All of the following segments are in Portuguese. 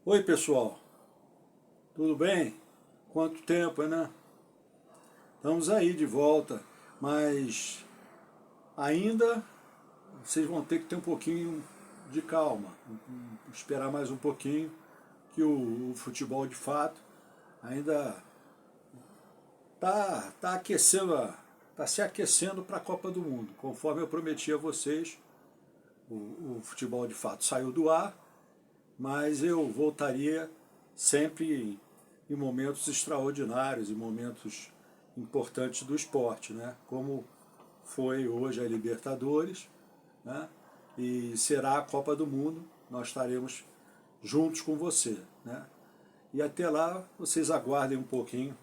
Oi pessoal, tudo bem? Quanto tempo, né? Estamos aí de volta, mas ainda vocês vão ter que ter um pouquinho de calma, esperar mais um pouquinho, que o futebol de fato ainda tá aquecendo, tá se aquecendo para a Copa do Mundo. Conforme eu prometi a vocês, o futebol de fato saiu do ar, mas eu voltaria sempre em momentos extraordinários, em momentos importantes do esporte, né? Como foi hoje a Libertadores, né? E será a Copa do Mundo, nós estaremos juntos com você, né? E até lá vocês aguardem um pouquinho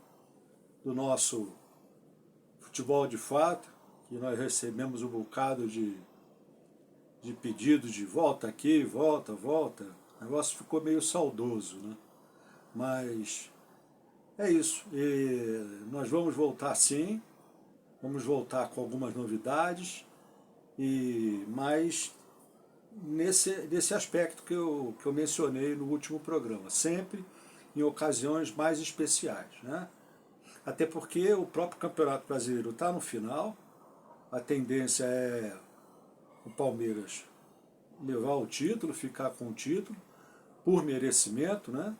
do nosso futebol de fato, que nós recebemos um bocado de pedidos de volta aqui, volta, volta. O negócio ficou meio saudoso, né? Mas é isso. E nós vamos voltar sim, vamos voltar com algumas novidades, mas nesse aspecto que eu mencionei no último programa, sempre em ocasiões mais especiais, né? Até porque o próprio Campeonato Brasileiro está no final, a tendência é o Palmeiras levar o título, ficar com o título, por merecimento, né?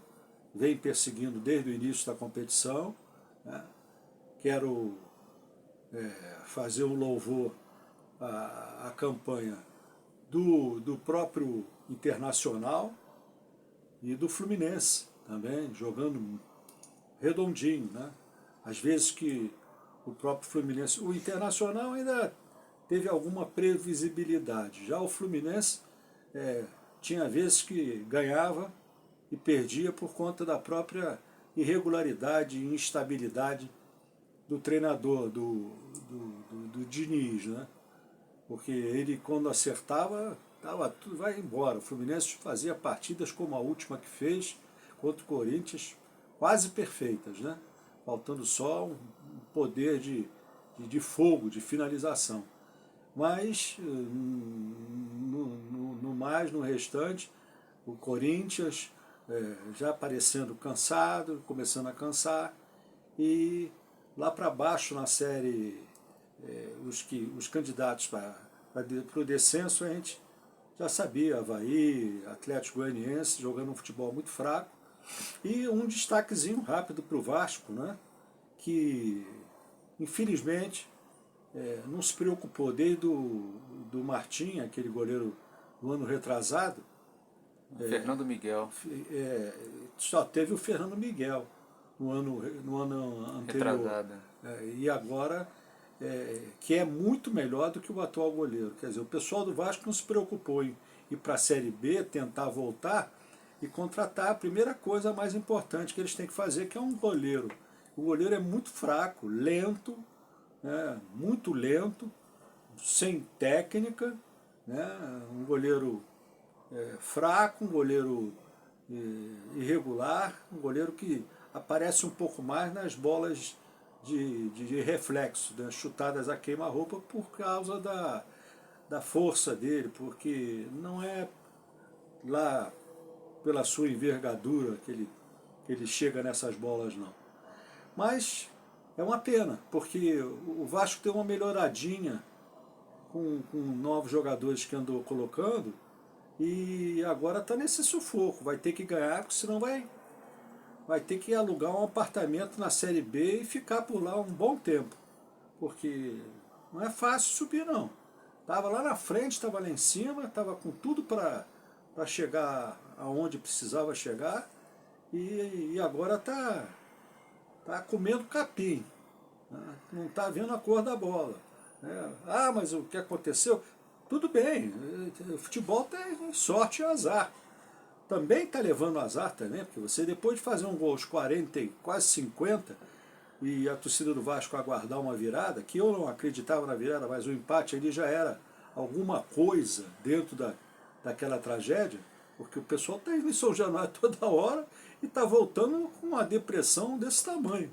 Vem perseguindo desde o início da competição, né? Quero fazer um louvor à campanha do próprio Internacional e do Fluminense também, jogando redondinho, né? Às vezes que o próprio Fluminense, o Internacional ainda teve alguma previsibilidade, já o Fluminense tinha vezes que ganhava e perdia por conta da própria irregularidade e instabilidade do treinador, do Diniz, né? Porque ele, quando acertava, tudo vai embora. O Fluminense fazia partidas como a última que fez contra o Corinthians, quase perfeitas, né? Faltando só um poder de fogo, de finalização. Mas, no restante, o Corinthians já parecendo cansado, começando a cansar, e lá para baixo na série, os candidatos para o descenso, a gente já sabia, Avaí, Atlético Goianiense, jogando um futebol muito fraco, e um destaquezinho rápido para o Vasco, né, que infelizmente não se preocupou desde do Martim, aquele goleiro do ano retrasado. Fernando Miguel, Só teve o Fernando Miguel no ano anterior. retrasada. E agora, que é muito melhor do que o atual goleiro. Quer dizer, o pessoal do Vasco não se preocupou em ir para a Série B, tentar voltar e contratar a primeira coisa mais importante que eles têm que fazer, que é um goleiro. O goleiro é muito fraco, lento, né, muito lento, sem técnica, né, um goleiro fraco, um goleiro irregular, um goleiro que aparece um pouco mais nas bolas de reflexo, né, chutadas a queima-roupa por causa da força dele, porque não é lá pela sua envergadura que ele chega nessas bolas, não. Mas é uma pena, porque o Vasco tem uma melhoradinha com novos jogadores que andou colocando, e agora está nesse sufoco, vai ter que ganhar, porque senão vai ter que alugar um apartamento na Série B e ficar por lá um bom tempo, porque não é fácil subir não. Estava lá na frente, estava lá em cima, estava com tudo para chegar aonde precisava chegar, e agora tá comendo capim, né? Não está vendo a cor da bola, né? Ah, mas o que aconteceu? Tudo bem, o futebol tem sorte e azar. Também está levando azar também, porque você depois de fazer um gol aos 40, quase 50, e a torcida do Vasco aguardar uma virada, que eu não acreditava na virada, mas o empate ali já era alguma coisa dentro daquela tragédia, porque o pessoal está indo em São Januário toda hora e está voltando com uma depressão desse tamanho.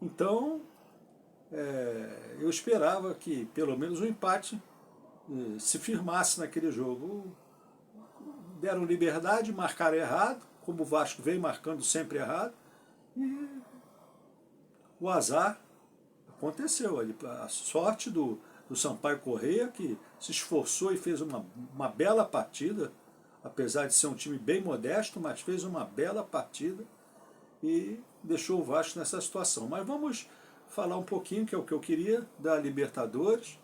Então, eu esperava que pelo menos o empate se firmasse naquele jogo. Deram liberdade, marcaram errado, como o Vasco vem marcando sempre errado, e o azar aconteceu ali. A sorte do Sampaio Corrêa, que se esforçou e fez uma bela partida, apesar de ser um time bem modesto, mas fez uma bela partida e deixou o Vasco nessa situação. Mas vamos falar um pouquinho, que é o que eu queria, da Libertadores,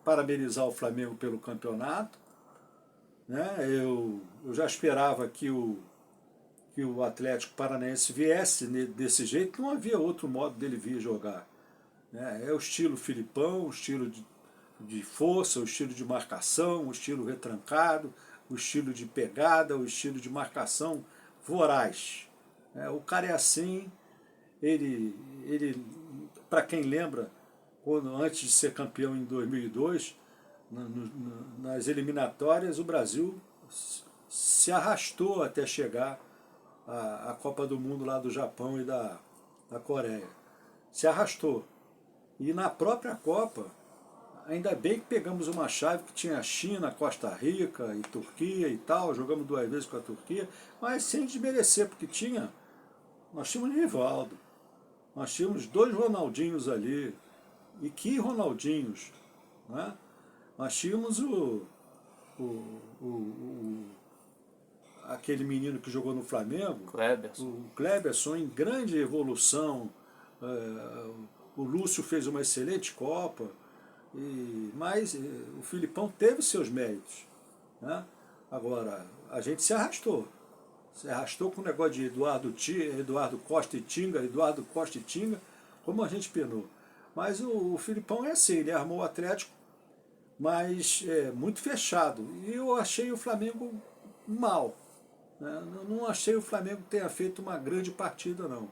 parabenizar o Flamengo pelo campeonato. Né? Eu já esperava que o Atlético Paranaense viesse desse jeito, não havia outro modo dele vir jogar. Né? É o estilo Filipão, o estilo de força, o estilo de marcação, o estilo retrancado, o estilo de pegada, o estilo de marcação voraz. O cara é assim, ele para quem lembra, antes de ser campeão em 2002, nas eliminatórias, o Brasil se arrastou até chegar à Copa do Mundo lá do Japão e da Coreia. Se arrastou. E na própria Copa, ainda bem que pegamos uma chave que tinha China, Costa Rica e Turquia e tal, jogamos 2 vezes com a Turquia, mas sem desmerecer, porque nós tínhamos Rivaldo, nós tínhamos 2 Ronaldinhos ali, e que Ronaldinhos, né? Nós tínhamos aquele menino que jogou no Flamengo, o Kleberson, em grande evolução, o Lúcio fez uma excelente Copa, mas o Filipão teve seus méritos. Né? Agora, a gente se arrastou com o negócio de Eduardo Costa e Tinga, como a gente penou. Mas o Filipão é assim, ele armou o Atlético, mas muito fechado. E eu achei o Flamengo mal. Né? Não achei o Flamengo tenha feito uma grande partida, não.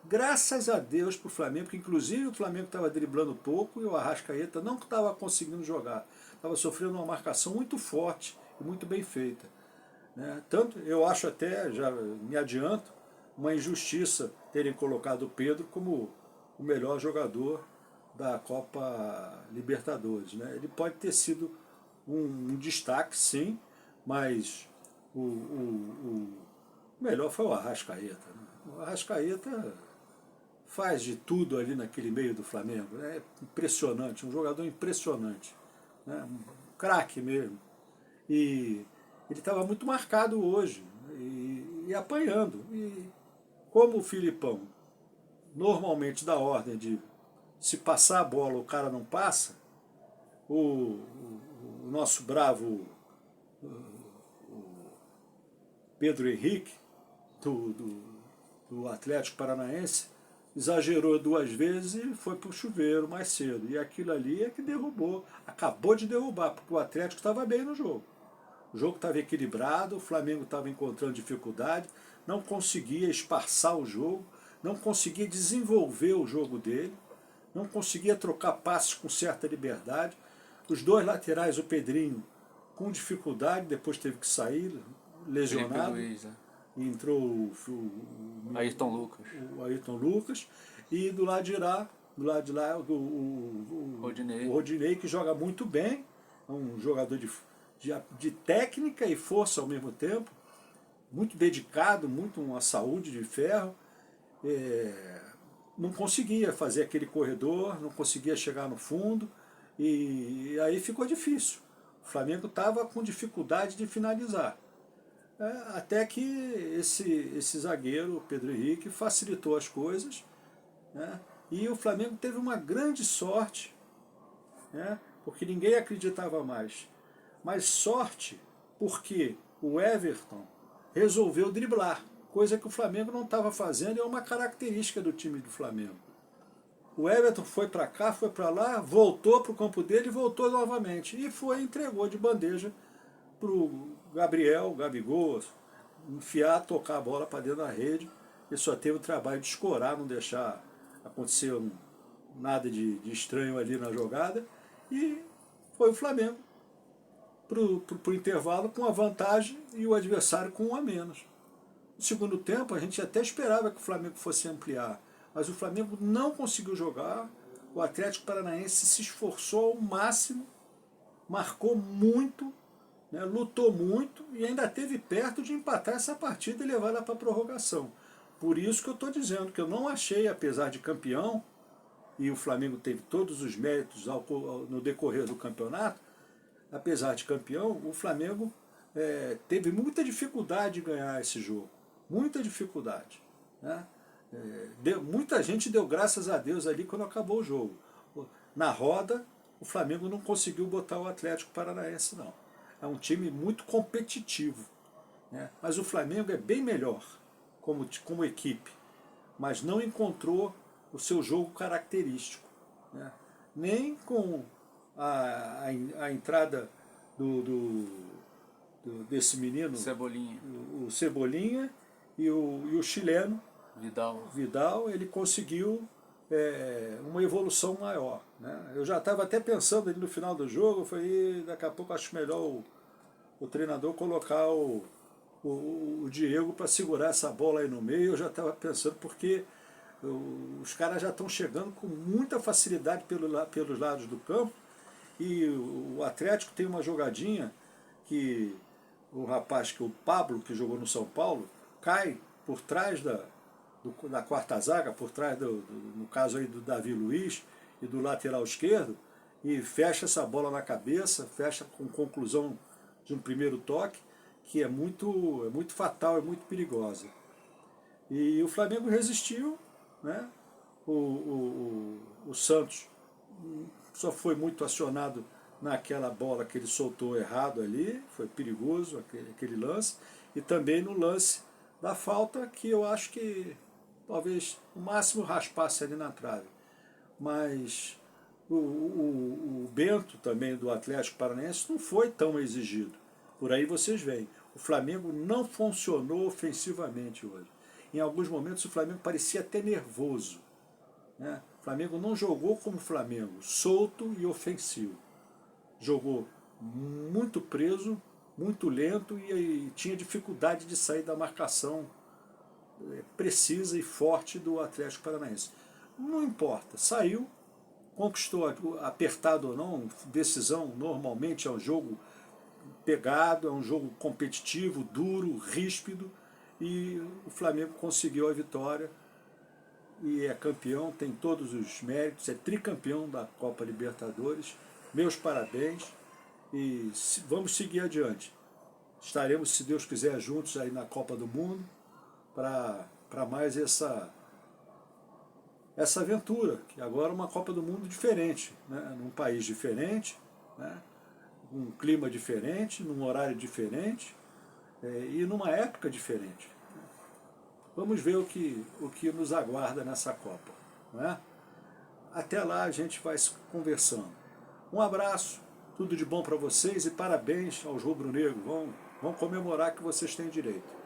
Graças a Deus para o Flamengo, que inclusive o Flamengo estava driblando pouco e o Arrascaeta não estava conseguindo jogar. Estava sofrendo uma marcação muito forte e muito bem feita. Né? Tanto, eu acho até, já me adianto, uma injustiça terem colocado o Pedro como o melhor jogador da Copa Libertadores. Né? Ele pode ter sido um destaque, sim, mas o melhor foi o Arrascaeta. Né? O Arrascaeta faz de tudo ali naquele meio do Flamengo. Né? É impressionante, um jogador impressionante. Né? Um craque mesmo. E ele estava muito marcado hoje e apanhando. E como o Filipão normalmente dá ordem de se passar a bola o cara não passa, o nosso bravo Pedro Henrique, do Atlético Paranaense, exagerou 2 vezes e foi para o chuveiro mais cedo. E aquilo ali é que derrubou, acabou de derrubar, porque o Atlético estava bem no jogo. O jogo estava equilibrado, o Flamengo estava encontrando dificuldade, não conseguia esparçar o jogo, não conseguia desenvolver o jogo dele, não conseguia trocar passes com certa liberdade. Os 2 laterais, o Pedrinho, com dificuldade, depois teve que sair, lesionado. Luiz, né? E entrou o Ayrton Lucas. E do lado de lá, o Rodinei, que joga muito bem, é um jogador de técnica e força ao mesmo tempo, muito dedicado, muito uma saúde de ferro. Não conseguia fazer aquele corredor, não conseguia chegar no fundo, e aí ficou difícil. O Flamengo estava com dificuldade de finalizar. Até que esse zagueiro, Pedro Henrique, facilitou as coisas, né? E o Flamengo teve uma grande sorte, né? Porque ninguém acreditava mais. Mas sorte porque o Everton resolveu driblar, coisa que o Flamengo não estava fazendo, e é uma característica do time do Flamengo. O Everton foi para cá, foi para lá, voltou para o campo dele e voltou novamente. E entregou de bandeja para o Gabigol, enfiar, tocar a bola para dentro da rede. Ele só teve o trabalho de escorar, não deixar acontecer nada de estranho ali na jogada. E foi o Flamengo para o intervalo com a vantagem e o adversário com 1 a menos. No segundo tempo, a gente até esperava que o Flamengo fosse ampliar, mas o Flamengo não conseguiu jogar. O Atlético Paranaense se esforçou ao máximo, marcou muito né, lutou muito e ainda esteve perto de empatar essa partida e levar ela para a prorrogação. Por isso que eu estou dizendo que eu não achei, apesar de campeão, e o Flamengo teve todos os méritos no decorrer do campeonato, apesar de campeão, o Flamengo teve muita dificuldade de ganhar esse jogo. Muita dificuldade. Né? Muita gente deu graças a Deus ali quando acabou o jogo. Na roda, o Flamengo não conseguiu botar o Atlético Paranaense, não. É um time muito competitivo. Né? Mas o Flamengo é bem melhor como equipe. Mas não encontrou o seu jogo característico. Né? Nem com a entrada desse menino, Cebolinha. o Cebolinha e o chileno, Vidal, ele conseguiu uma evolução maior. Né? Eu já estava até pensando ali no final do jogo, eu falei, daqui a pouco acho melhor o treinador colocar o Diego para segurar essa bola aí no meio. Eu já estava pensando, porque os caras já estão chegando com muita facilidade pelos lados do campo, e o Atlético tem uma jogadinha que o rapaz, que o Pablo, que jogou no São Paulo, cai por trás da quarta zaga, por trás, no caso aí do Davi Luiz e do lateral esquerdo, e fecha essa bola na cabeça, fecha com conclusão de um primeiro toque, que é muito fatal, é muito perigosa. E o Flamengo resistiu, né? O Santos só foi muito acionado naquela bola que ele soltou errado ali, foi perigoso aquele lance, e também no lance da falta, que eu acho que talvez o máximo raspasse ali na trave. Mas o Bento também do Atlético Paranaense não foi tão exigido. Por aí vocês veem, o Flamengo não funcionou ofensivamente hoje. Em alguns momentos o Flamengo parecia até nervoso. Né? O Flamengo não jogou como Flamengo, solto e ofensivo. Jogou muito preso, muito lento e tinha dificuldade de sair da marcação precisa e forte do Atlético Paranaense. Não importa, saiu, conquistou, apertado ou não, decisão normalmente é um jogo pegado, é um jogo competitivo, duro, ríspido, e o Flamengo conseguiu a vitória e é campeão, tem todos os méritos, é tricampeão da Copa Libertadores. Meus parabéns e vamos seguir adiante. Estaremos, se Deus quiser, juntos aí na Copa do Mundo para mais essa aventura, que agora é uma Copa do Mundo diferente, né? Num país diferente, né? Um clima diferente, num horário diferente e numa época diferente. Vamos ver o que nos aguarda nessa Copa. Né? Até lá a gente vai conversando. Um abraço, tudo de bom para vocês e parabéns aos rubro-negros. Vão comemorar que vocês têm direito.